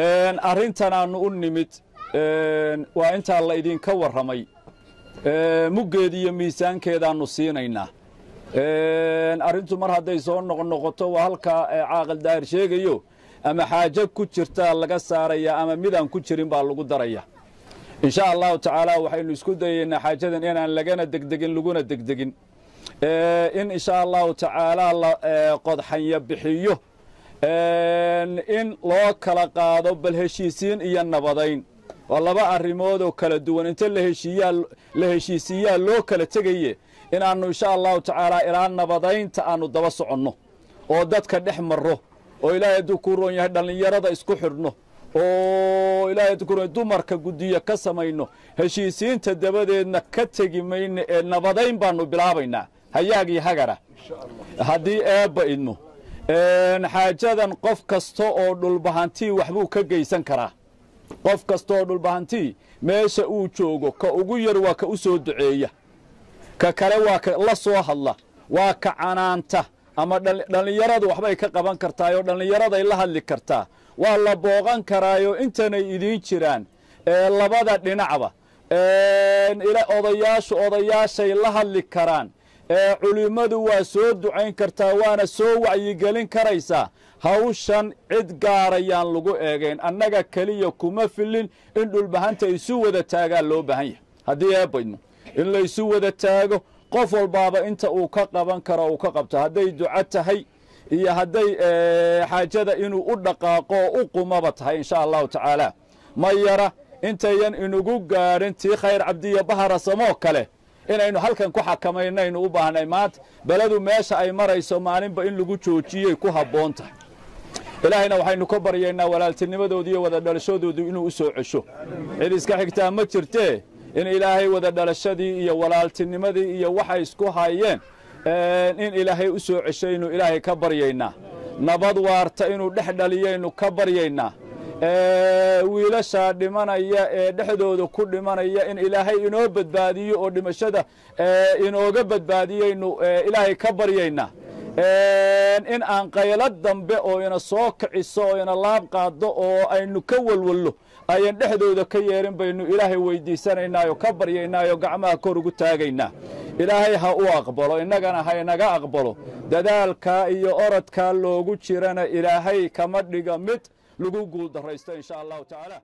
arrintan aanu u nimid waa intaa la idinka warramay muggeeda iyo miisaankeedaannu siinaynaa arrintu mar hadday soo noqnoqoto waa halkaa caaqil daahir sheegayo ama xaajo ku jirtaa laga saaraya ama midaan ku jirin baa lagu daraya insha allahu tacaala waxaynu isku dayaynaa xaajadan inaan lagana degdegin laguna degdegin in insha allahu tacaala la qodxanya bixiyo in loo kala qaado bal heshiisiin iyo nabadayn waa laba arrimood oo kala duwan inta la heshiisiiyaa loo kala tegaye inaannu insha allahu tacaala ilaa nabadaynta aannu daba soconno oo dadka dhex marro oo ilaahay hadduu ku roon yahay dhallinyarada isku xidhno oo ilaahay hadduu ku roon dumarka guddiyo ka samayno heshiisiinta dabadeedna ka tegi mayno ee nabadayn baannu bilaabaynaa hayaagii hagara haddii eebba idmo xaajadan qof kasta oo dhulbahantii waxbuu ka geysan karaa qof kasta oo dhulbahantii meesha uu joogo ka ugu yar waa ka u soo duceeya ka kale waa ka la soo hadla waa ka canaanta ama dhallinyaradu waxbay ka qaban kartaayoo dhallinyaraday la hadli kartaa waa la booqan karaayoo intanay idiin jiraan labada dhinacba odayaashay la hadli karaan culimmadu waa soo ducayn kartaa waana soo wacyigelin karaysaa hawshan cid gaarayaan lagu eegayn annaga keliya kuma filin in dhulbahanta isu wada taagaa loo baahan yahay haddii eebbaydno in laysu wada taago qof walbaaba inta uu ka qaban karo uu ka qabto hadday duco tahay iyo hadday xaajada inuu u dhaqaaqo oo u qumaba tahay insha allahu tacaala ma yara intayan inugu gaadhin tii khayr cabdiya bahara samoo kale inaynu halkan ku xakamaynaynu u baahnay maanta beledu meesha ay marayso maalinba in lagu joojiyey ku habboon tahay ilaahayna waxaynu ka baryaynaa walaaltinimadooda iyo wada dhalashadoodu inuu u soo cesho cid iska xigtaa ma jirtee in ilaahay wada dhalashadii iyo walaaltinimadii iyo waxay isku hayeen in ilaahay u soo ceshaynu ilaahay ka baryaynaa nabad waarta inuu dhex dhaliyaynu ka baryaynaa wiilashaa dhimanaya ee dhexdooda ku dhimanaya in ilaahay inoo badbaadiyo oo dhimashada inooga badbaadiyaynu ilaahay ka baryaynaa in aan qaylo dambe oo ina soo kiciso oo ina laab qaado oo aynu ka walwallo ayan dhexdooda ka yeerin baynu ilaahay weydiisanaynaayo ka baryaynaayo gacmaha kor ugu taagaynaa ilaahay ha u aqbalo innagana ha inaga aqbalo dadaalkaa iyo orodkaa loogu jirana ilaahay kama dhiga mid lagu guul darraysto insha allahu tacaala